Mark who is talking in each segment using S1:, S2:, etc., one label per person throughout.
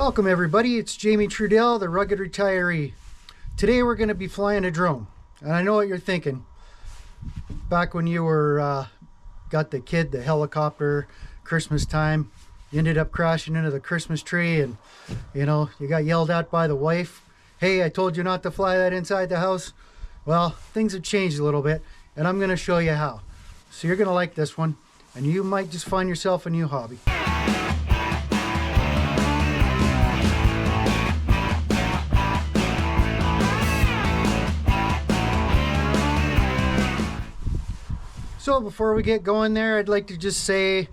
S1: Welcome everybody, it's Jamie Trudell, the Rugged Retiree. Today we're going to be flying a drone. And I know what you're thinking. Back when you were got the kid, the helicopter, Christmas time, you ended up crashing into the Christmas tree and you got yelled at by the wife. Hey, I told you not to fly that inside the house. Well, things have changed a little bit and I'm going to show you how. So you're going to like this one and you might just find yourself a new hobby. So before we get going there, I'd like to just say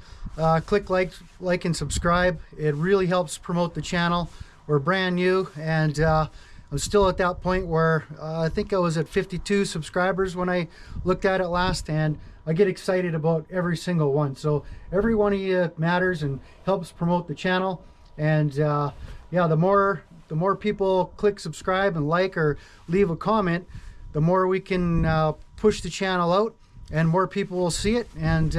S1: click like and subscribe. It really helps promote the channel. We're brand new and I'm still at that point where I think I was at 52 subscribers when I looked at it last, and I get excited about every single one. So every one of you matters and helps promote the channel. And yeah, the more people click subscribe and like or leave a comment, the more we can push the channel out and more people will see it and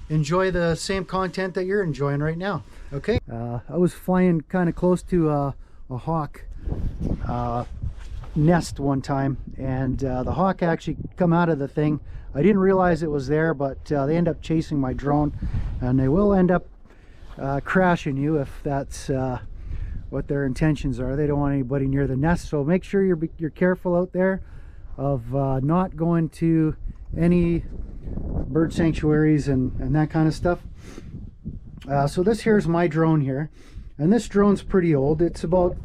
S1: enjoy the same content that you're enjoying right now. Okay. I was flying kind of close to a hawk nest one time, and the hawk actually come out of the thing. I didn't realize it was there, but they end up chasing my drone, and they will end up crashing you if that's what their intentions are. They don't want anybody near the nest, so make sure you're careful out there of not going to any bird sanctuaries and that kind of stuff. So this here's my drone here, and this drone's pretty old. It's about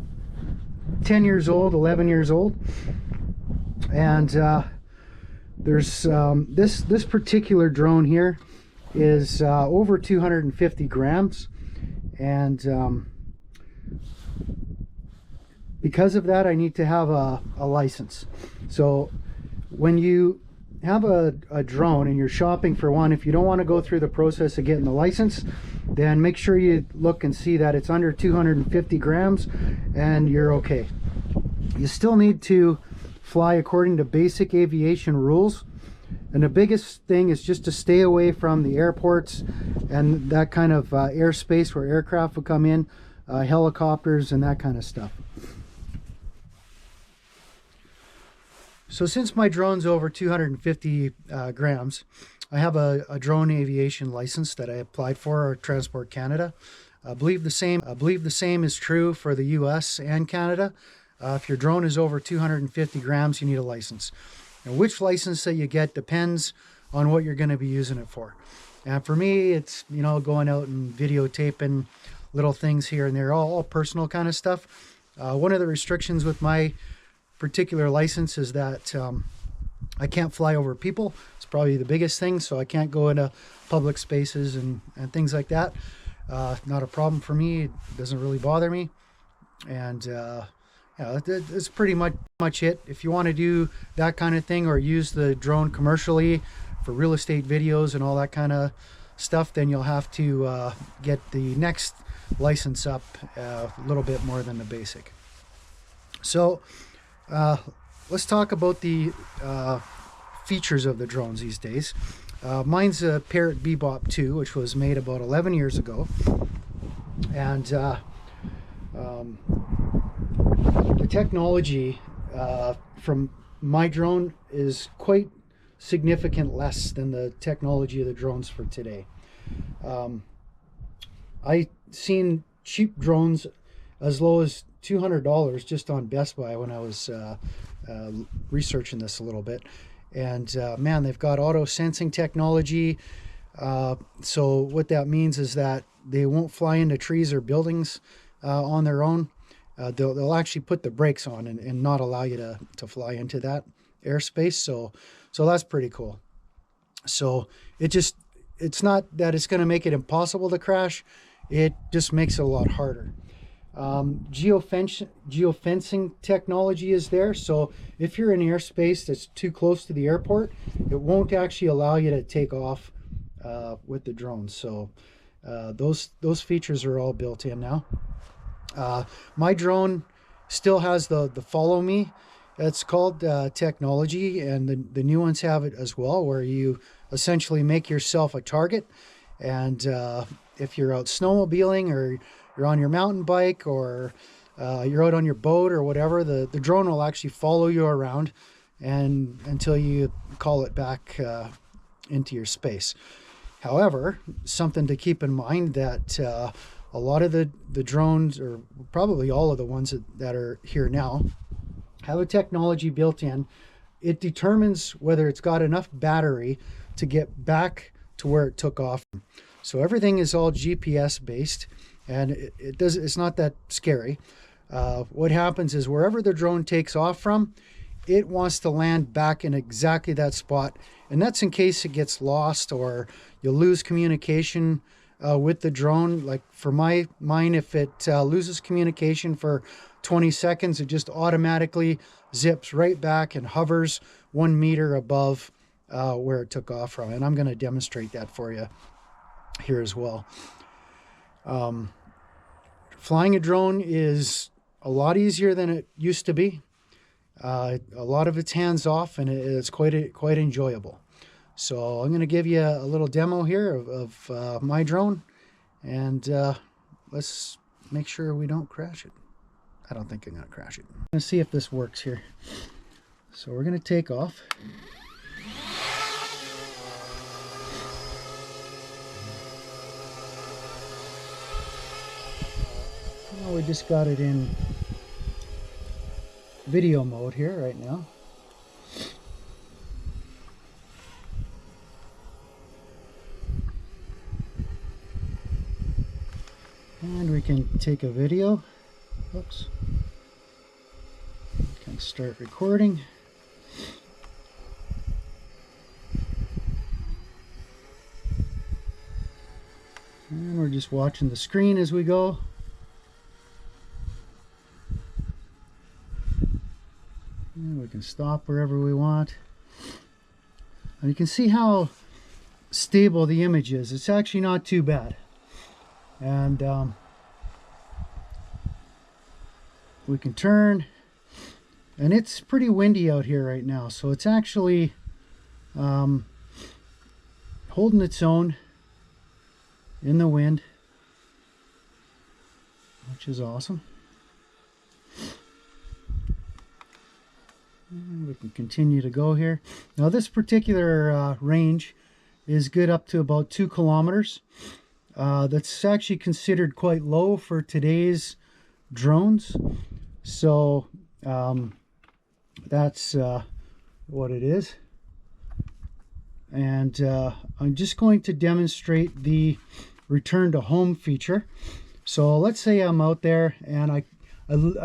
S1: 10 years old, 11 years old, and there's this particular drone here is over 250 grams, and because of that I need to have a license. So when you have a drone and you're shopping for one, if you don't want to go through the process of getting the license, then make sure you look and see that it's under 250 grams and you're okay. You still need to fly according to basic aviation rules, and the biggest thing is just to stay away from the airports and that kind of airspace where aircraft will come in, helicopters and that kind of stuff. So since my drone's over 250 grams, I have a drone aviation license that I applied for Transport Canada. I believe the same is true for the US and Canada. If your drone is over 250 grams, you need a license. And which license that you get depends on what you're going to be using it for. And for me, it's going out and videotaping little things here and there, all personal kind of stuff. One of the restrictions with my particular license is that I can't fly over people. It's probably the biggest thing, so I can't go into public spaces and things like that. Not a problem for me. It doesn't really bother me, and yeah, that's pretty much it. If you want to do that kind of thing or use the drone commercially for real estate videos and all that kind of stuff, then you'll have to get the next license up a little bit more than the basic. So let's talk about the features of the drones these days. Mine's a Parrot Bebop 2, which was made about 11 years ago. And the technology from my drone is quite significant less than the technology of the drones for today. I seen cheap drones as low as $200 just on Best Buy when I was researching this a little bit, and man, they've got auto sensing technology, so what that means is that they won't fly into trees or buildings on their own. They'll actually put the brakes on and not allow you to fly into that airspace, so that's pretty cool. So it's not that it's going to make it impossible to crash, it just makes it a lot harder. Geofencing technology is there, so if you're in airspace that's too close to the airport, it won't actually allow you to take off with the drone. So those features are all built in now. My drone still has the follow me, it's called, technology, and the new ones have it as well, where you essentially make yourself a target, and if you're out snowmobiling or you're on your mountain bike or you're out on your boat or whatever, the drone will actually follow you around and until you call it back into your space. However, something to keep in mind that a lot of the drones, or probably all of the ones that are here now, have a technology built in. It determines whether it's got enough battery to get back to where it took off. So everything is all GPS based, and it's not that scary. What happens is wherever the drone takes off from, it wants to land back in exactly that spot, and that's in case it gets lost or you lose communication with the drone. Like for mine, if it loses communication for 20 seconds, it just automatically zips right back and hovers 1 meter above where it took off from. And I'm going to demonstrate that for you here as well. Flying a drone is a lot easier than it used to be. A lot of it's hands off, and it's quite enjoyable. So I'm going to give you a little demo here of my drone, and let's make sure we don't crash it. I don't think I'm going to crash it. Let's see if this works here. So we're going to take off. Well, we just got it in video mode here right now. And we can take a video. Oops. We can start recording. And we're just watching the screen as we go. And we can stop wherever we want. And you can see how stable the image is. It's actually not too bad. And we can turn, and it's pretty windy out here right now, so it's actually holding its own in the wind, which is awesome. And we can continue to go here. Now this particular range is good up to about 2 kilometers. That's actually considered quite low for today's drones. So that's what it is. And I'm just going to demonstrate the return to home feature. So let's say I'm out there and I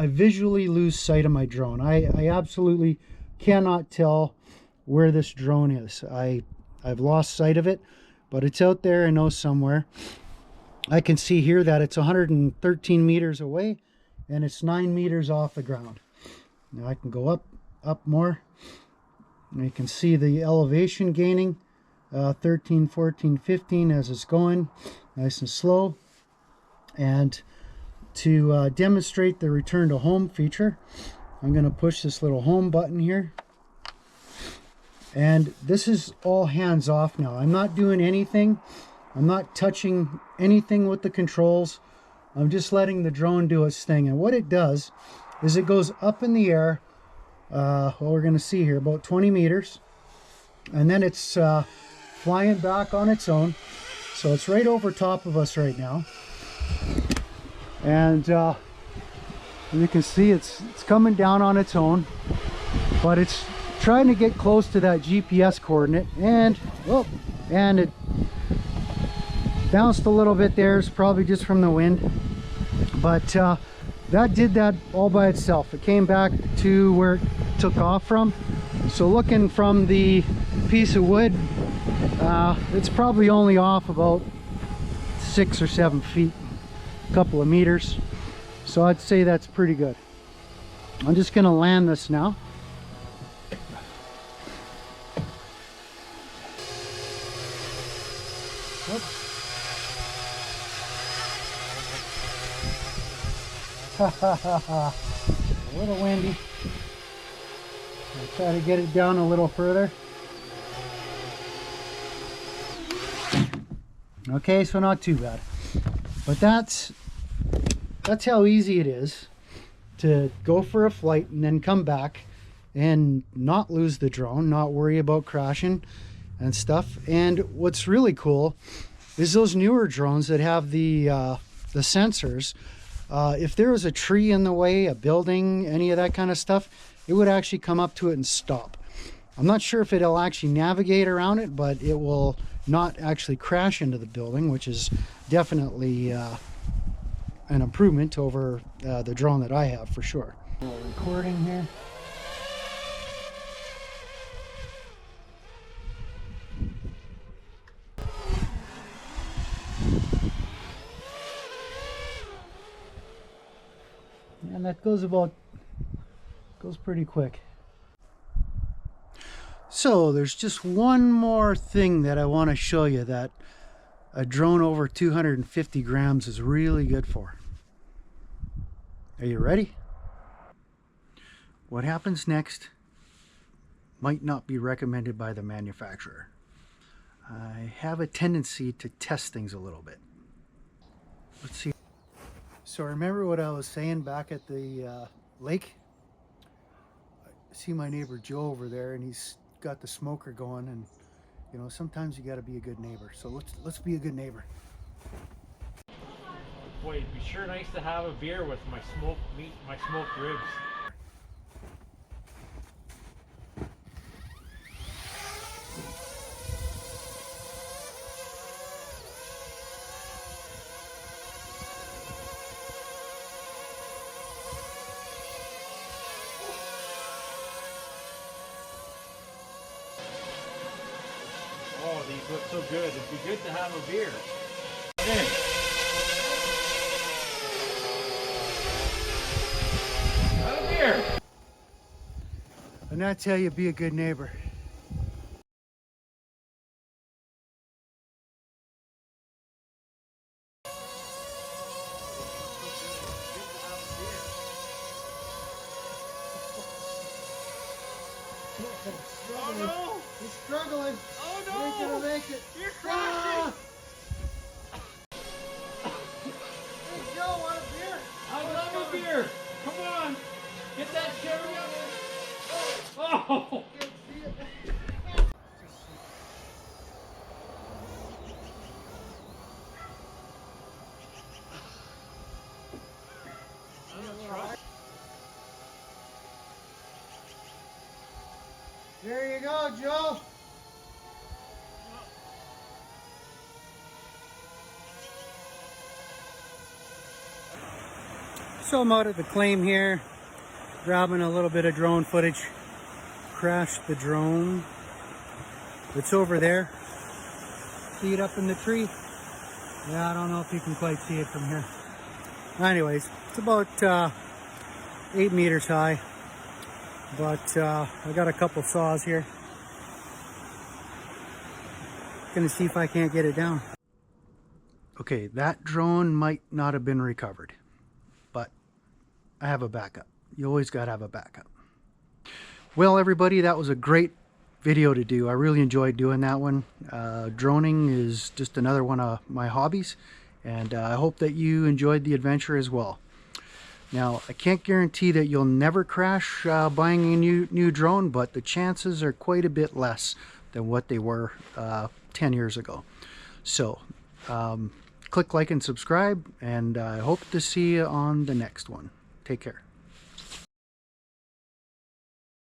S1: visually lose sight of my drone. I absolutely cannot tell where this drone is. I've lost sight of it, but it's out there, I know, somewhere. I can see here that it's 113 meters away and it's 9 meters off the ground. Now I can go up more, and you can see the elevation gaining 13, 14, 15 as it's going nice and slow. And to demonstrate the return to home feature, I'm going to push this little home button here. And this is all hands off now. I'm not doing anything. I'm not touching anything with the controls. I'm just letting the drone do its thing. And what it does is it goes up in the air, well, we're going to see here, about 20 meters. And then it's flying back on its own. So it's right over top of us right now. And you can see it's coming down on its own. But it's trying to get close to that GPS coordinate. And, well, and it bounced a little bit there. It's probably just from the wind, but that did that all by itself. It came back to where it took off from. So looking from the piece of wood, it's probably only off about 6 or 7 feet, a couple of meters. So I'd say that's pretty good. I'm just going to land this now. A little windy. I'll try to get it down a little further. Okay, so not too bad. But that's that's how easy it is to go for a flight and then come back and not lose the drone, not worry about crashing and stuff. And what's really cool is those newer drones that have the sensors. If there was a tree in the way, a building, any of that kind of stuff, it would actually come up to it and stop. I'm not sure if it'll actually navigate around it, but it will not actually crash into the building, which is definitely an improvement over the drone that I have for sure. Recording here. And that goes pretty quick. So there's just one more thing that I want to show you that a drone over 250 grams is really good for. Are you ready? What happens next might not be recommended by the manufacturer. I have a tendency to test things a little bit. Let's see. So remember what I was saying back at the lake? I see my neighbor Joe over there, and he's got the smoker going, and you know, sometimes you got to be a good neighbor. So let's be a good neighbor.
S2: Boy, it'd be sure nice to have a beer with my smoked meat, my smoked ribs. Oh, these look so good. It'd be good to have a beer. Hey. Have a beer.
S1: And that's how you be a good neighbor.
S2: Oh no!
S1: He's struggling.
S2: Oh no!
S1: He ain't gonna make it.
S2: You're crashing!
S1: Hey Joe, want a beer?
S2: I love a beer! Come on! Get that cherry up! Oh!
S1: Can't see it. There you go, Joe. So I'm out at the claim here, grabbing a little bit of drone footage. Crashed the drone. It's over there. See it up in the tree? Yeah, I don't know if you can quite see it from here. Anyways, it's about 8 meters high. But I got a couple saws here. Gonna see if I can't get it down. Okay, that drone might not have been recovered, but I have a backup. You always gotta have a backup. Well, everybody, that was a great video to do. I really enjoyed doing that one. Droning is just another one of my hobbies, and I hope that you enjoyed the adventure as well. Now, I can't guarantee that you'll never crash buying a new drone, but the chances are quite a bit less than what they were 10 years ago. So, click like and subscribe, and I hope to see you on the next one. Take care.